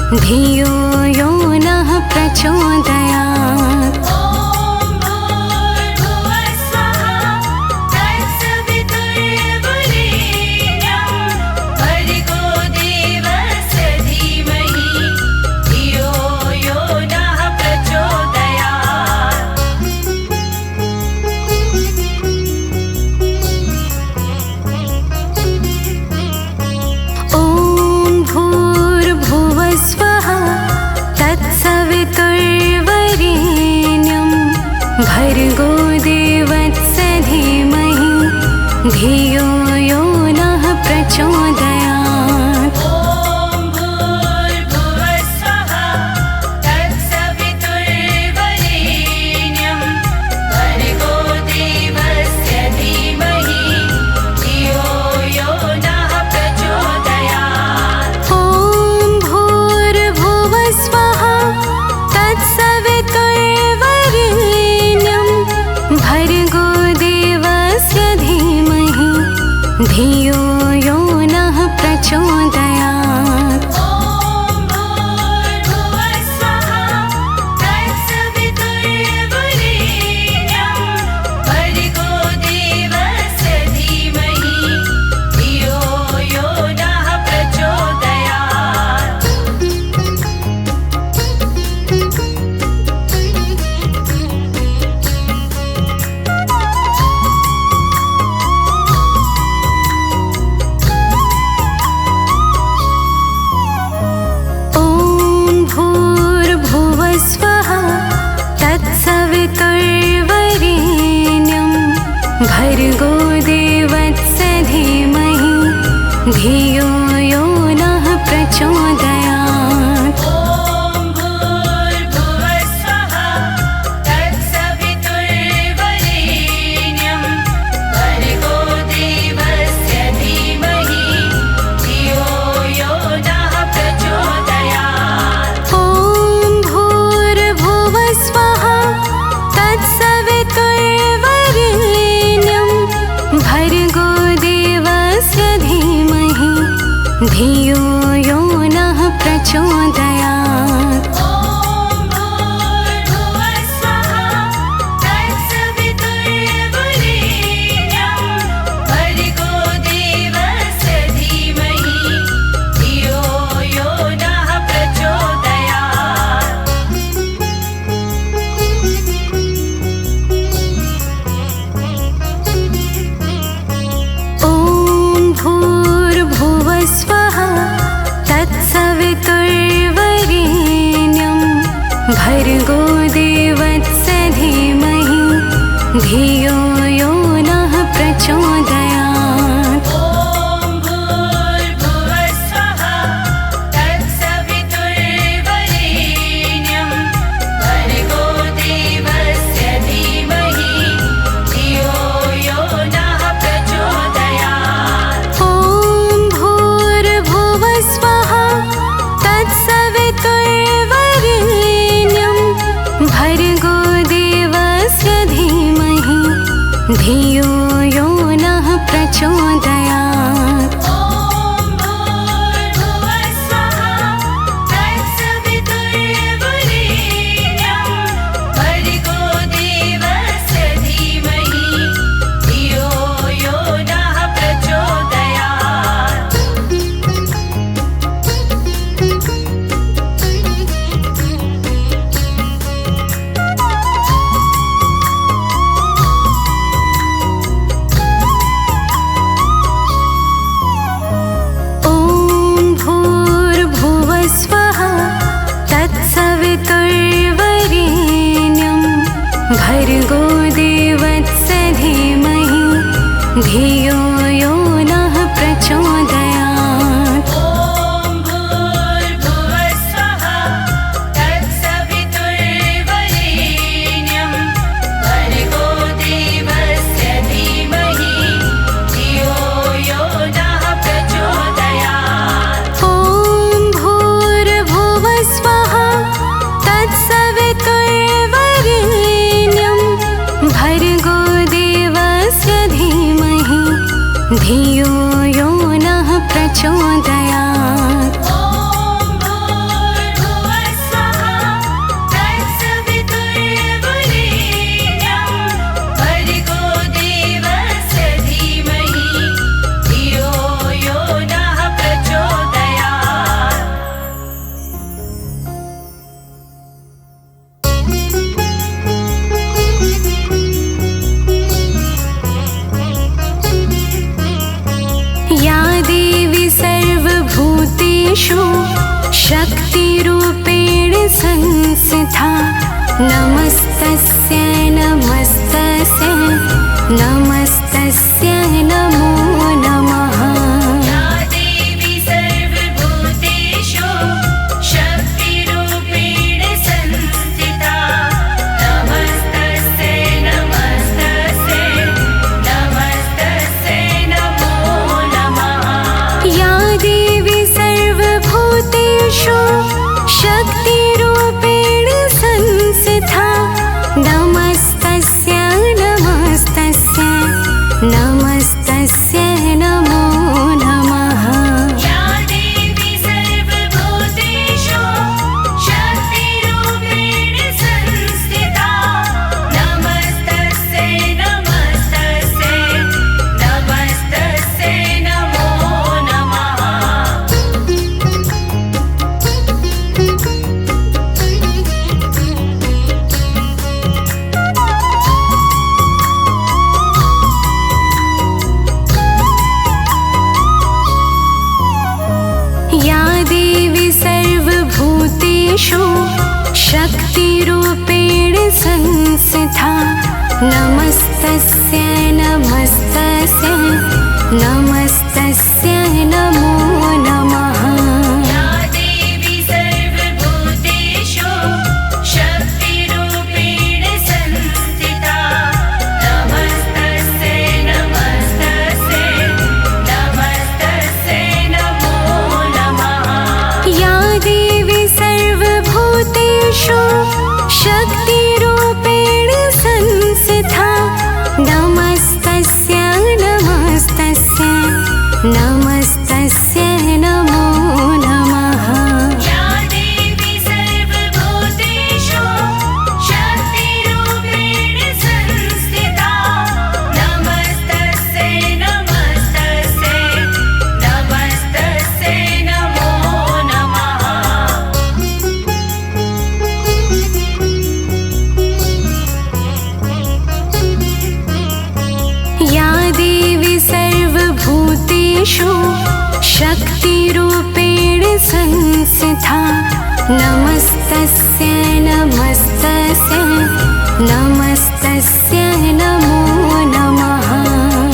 धियो यो नः प्रचोदयात्। ॐ भूर्भुवः स्वः तत्सवितुर्वरेण्यं भर्गो देवस्य धीमहि धियो यो नः प्रचोदयात्। ॐ भूर्भुवः स्वः तत्सवितुर्वरेण्यं भर्गो देवस्य धीमहि धियो यो नः प्रचोदयात्। ॐ भूर्भुवः स्वः तत्सवितुर्वरेण्यं भर्गो देवस्य धीमहि धियो यो नः प्रचोदयात्। ॐ भूर्भुवः स्वः तत्सवितुर्वरेण्यं भर्गो देवस्य धीमहि धियो यो नः प्रचोदयात्। ॐ भूर्भुवः स्वः तत्सवितुर्वरेण्यं भर्गो देवस्य धीमहि धियो यो नः प्रचोदयात्। ॐ भूर्भुवः स्वः तत्सवितुर्वरेण्यं भर्गो देवस्य धीमहि धियो यो नः प्रचोदयात्। ॐ भूर्भुवः स्वः तत्सवितुर्वरेण्यं भर्गो देवस्य धीमहि धियो यो नः प्रचोदयात्। ॐ भूर्भुवः स्वः तत्सवितुर्वरेण्यं भर्गो देवस्य धीमहि धियो यो नः प्रचोदयात्। ॐ भूर्भुवः स्वः तत्सवितुर्वरेण्यं भर्गो देवस्य धीमहि धियो यो नः प्रचोदयात्। ॐ भूर्भुवः स्वः तत्सवितुर्वरेण्यं भर्गो देवस्य धीमहि धियो यो नः प्रचोदयात्। ॐ भूर्भुवः स्वः तत्सवितुर्वरेण्यं भर्गो देवस्य धीमहि धियो यो नः प्रचोदयात्। ॐ भूर्भुवः स्वः तत्सवितुर्वरेण्यं भर्गो देवस्य धीमहि धियो यो नः प्रचोदयात्। ॐ भूर्भुवः स्वः तत्सवितुर्वरेण्यं भर्गो देवस्य धीमहि धियो यो नः प्रचोदयात्। ॐ शक्तिरूपेण संस्था नमस्तस्यै नमस्तस्यै नमस्तस्यै नमो नमः। या देवी सर्वभूतेषु शक्तिरूपेण संस्थिता नमस्तस्यै नमस्तस्यै नमस्तस्यै नमो नमः। या देवी सर्वभूतेषु शक्तिरूपेण संस्थिता नमस्तस्यै नमस्तस्यै नमस्तस्यै नमो नमः। या देवी सर्वभूतेषु शक्तिरूपेण संस्थिता नमस्तस्यै नमस्तस्यै नमस्तस्यै नमो नमः। या देवी सर्वभूतेषु शक्तिरूपेण संस्थिता नमस्तस्यै नमस्तस्यै नमस्तस्यै नमो नमः। या देवी सर्वभूतेषु शक्तिरूपेण संस्थिता नमस्तस्यै नमस्तस्यै नमस्तस्यै नमो नमः। या देवी सर्वभूतेषु शक्तिरूपेण संस्थिता नमस्तस्यै नमस्तस्यै नमस्तस्यै नमो नमः। या देवी सर्वभूतेषु शक्तिरूपेण संस्थिता नमस्तस्यै नमस्तस्यै नमस्तस्यै नमो नमः। या देवी सर्वभूतेषु शक्तिरूपेण संस्थिता नमस्तस्यै नमस्तस्यै नमस्तस्यै नमो नमः।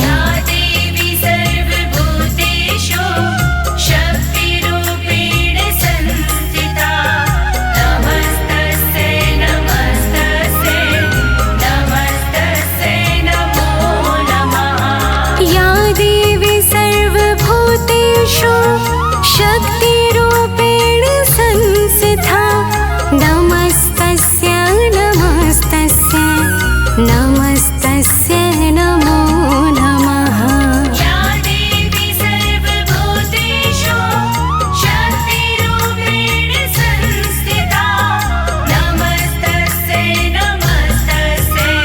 या देवी सर्वभूतेषु शक्तिरूपेण संस्थिता नमस्तस्यै नमस्तस्यै नमस्तस्यै नमो नमः। या देवी सर्वभूतेषु शक्तिरूपेण संस्थिता नमस्तस्यै नमस्तस्यै नमस्तस्यै नमो नमः। या देवी सर्वभूतेषु शक्तिरूपेण संस्थिता नमस्तस्यै नमस्तस्यै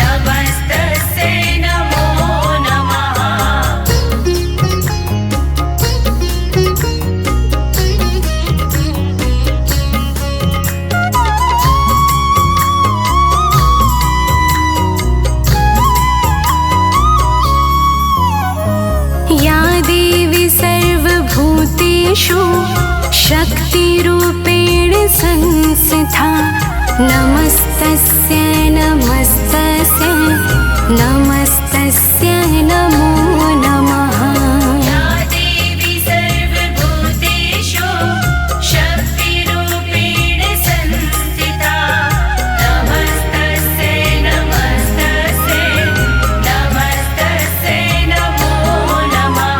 नमस्तस्यै नमो नमः। या देवी सर्वभूतेषु शक्तिरूपेण संस्थिता नमस्तस्यै नमस्तस्यै नमस्तस्यै नमो नमः। या देवी सर्वभूतेषु शक्तिरूपेण संस्थिता नमस्तस्यै नमस्तस्यै नमस्तस्यै नमो नमः।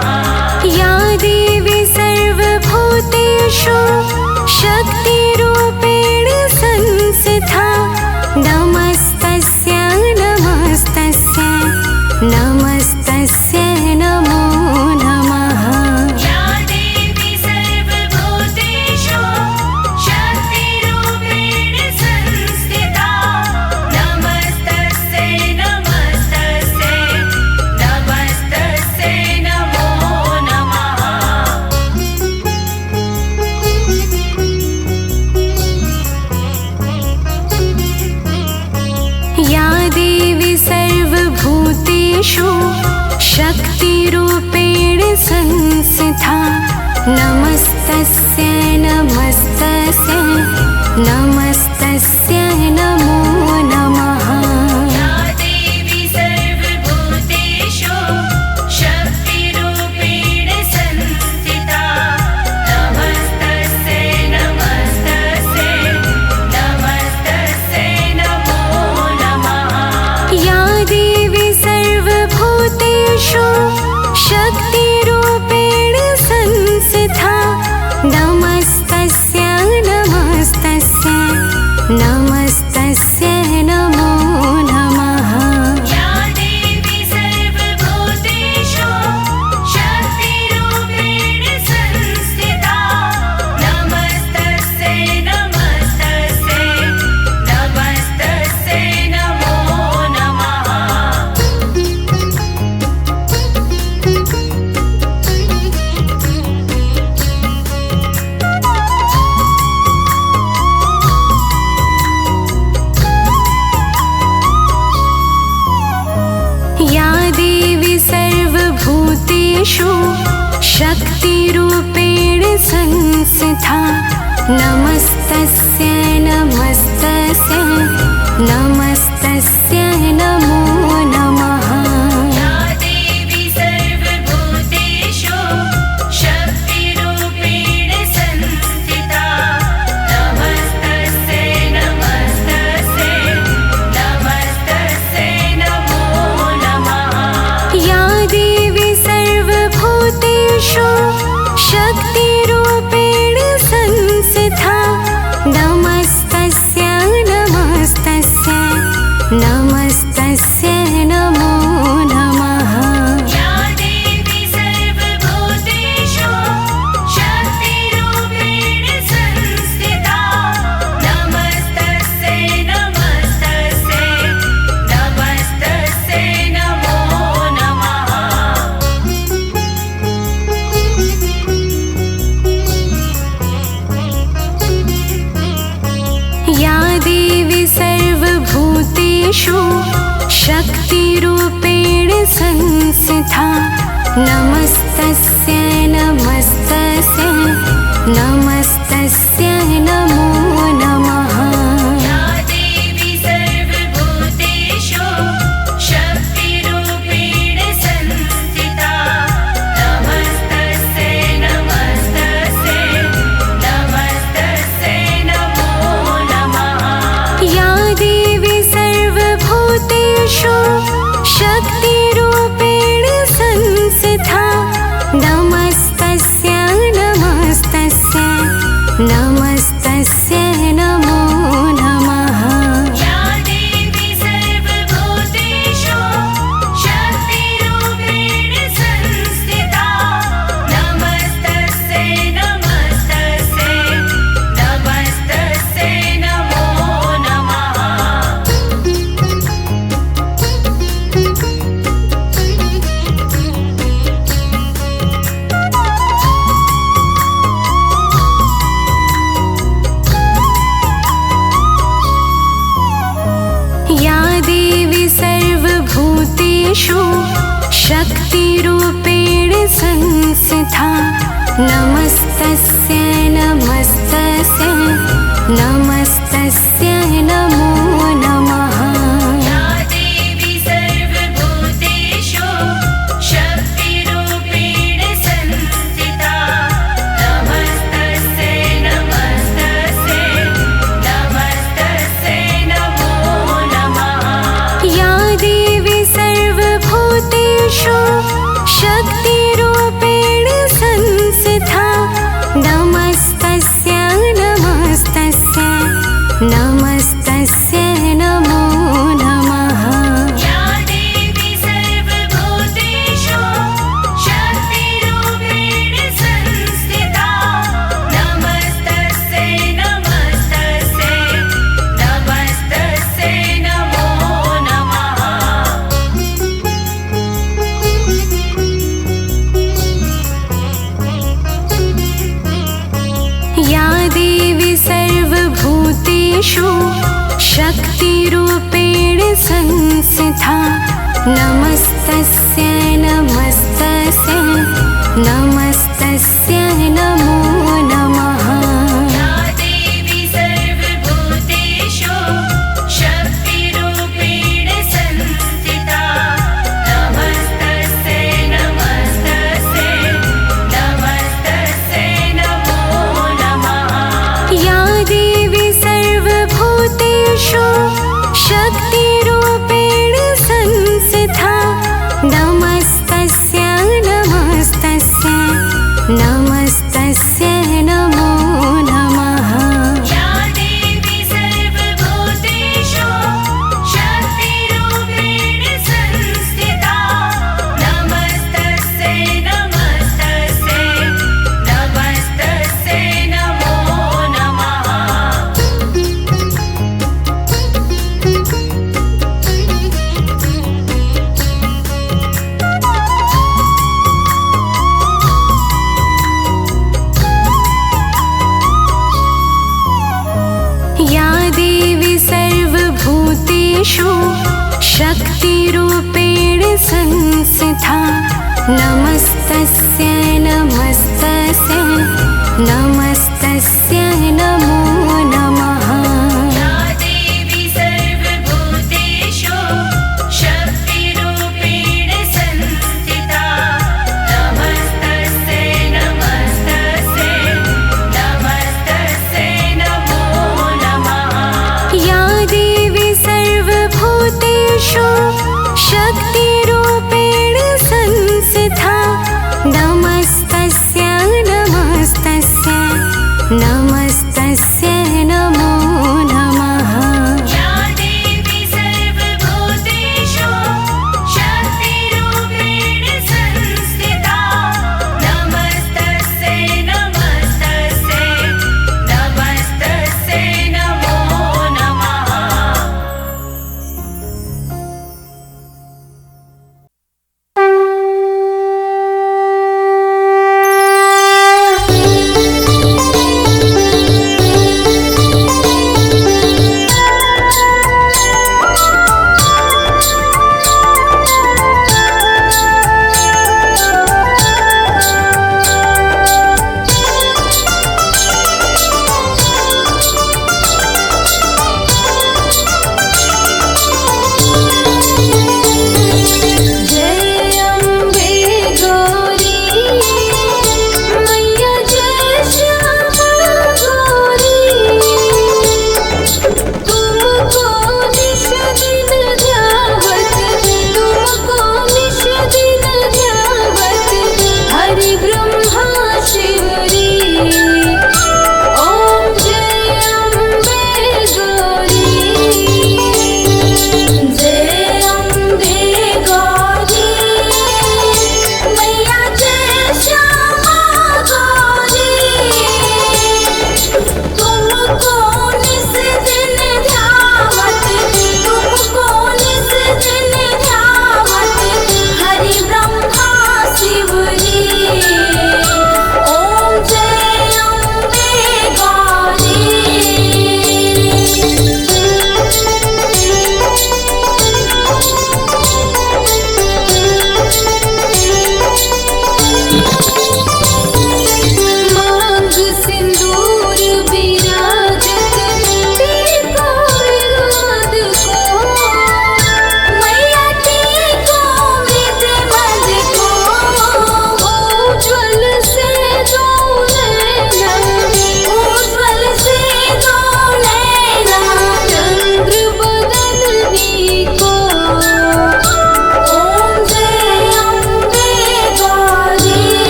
या देवी सर्वभूतेषु शक्तिरूपेण संस्थिता नमस्तस्यै नमस्तस्यै नमस्तस्यै नमो नमः। या देवी सर्वभूतेषु शक्तिरूपेण संस्थिता नमस्तस्यै नमस्तस्यै नमस्तस्यै नमो नमः। या देवी सर्वभूतेषु शक्तिरूपेण संस्थिता नमस्तस्यै नमस्तस्यै सर्वभूतेषु शक्तिरूपेण संस्थिता नमस्तस्यै नमस्तस्यै नमस्तस्यै नमो नमः। या देवी सर्वभूतेषु शक्तिरूपेण संस्थिता नमस्तस्यै नमस्तस्यै नमस्तस्यै नमो नमः। या देवी सर्वभूतेषु शक्तिरूपेण संस्थिता नमस्तस्यै नमस्तस्यै नमस्तस्यै नमो नमः। या देवी सर्वभूतेषु शक्तिरूपेण संस्थिता नमस्तस्यै नमस्तस्यै नमस्तस्यै नमो नमः। या देवी सर्वभूतेषु शक्तिरूपेण संस्थिता नमस्तस्यै नमस्तस्यै नमस्तस्यै नमो नमः। या देवी सर्वभूतेषु शक्तिरूपेण संस्थिता नमस्तस्यै नमस्तस्यै नमस्तस्यै नमो नमः। या देवी सर्वभूतेषु शक्तिरूपेण संस्थिता नमस्तस्यै नमस्तस्यै नमस्तस्यै नमो नमः। या देवी सर्वभूतेषु शक्तिरूपेण संस्थिता नमस्तस्यै नमस्तस्यै नमस्तस्यै नमो नमः। या देवी सर्वभूतेषु शक्तिरूपेण संस्थिता नमस्तस्यै नमस्तस्यै नमस्तस्यै नमो नमः। या देवी सर्वभूतेषु शक्तिरूपेण संस्थिता नमस्तस्यै नमस्तस्यै नमस्तस्यै नमो नमः। या देवी सर्वभूतेषु शक्तिरूपेण संस्थिता नमस्तस्यै नमस्तस्यै नमस्तस्यै नमो नमः। या देवी सर्वभूतेषु शक्तिरूपेण संस्थिता नमस्तस्यै नमस्तस्यै नमस्तस्यै नमो नमः। या देवी सर्वभूतेषु शक्तिरूपेण संस्थिता नमस्तस्यै नमस्तस्यै नमस्तस्यै नमो नमः। या देवी सर्वभूतेषु शक्तिरूपेण संस्थिता नमस्तस्यै नमस्तस्यै नमस्तस्यै नमो नमः। या देवी सर्वभूतेषु शक्तिरूपेण संस्थिता नमस्तस्यै नमस्तस्यै नमस्तस्यै नमो नमः। या देवी सर्वभूतेषु शक्तिरूपेण संस्थिता नमस्तस्यै नमस्तस्यै नमस्तस्यै नमो नमः। या देवी सर्वभूतेषु शक्तिरूपेण संस्थिता नमस्तस्यै नमस्तस्यै नमस्तस्यै नमः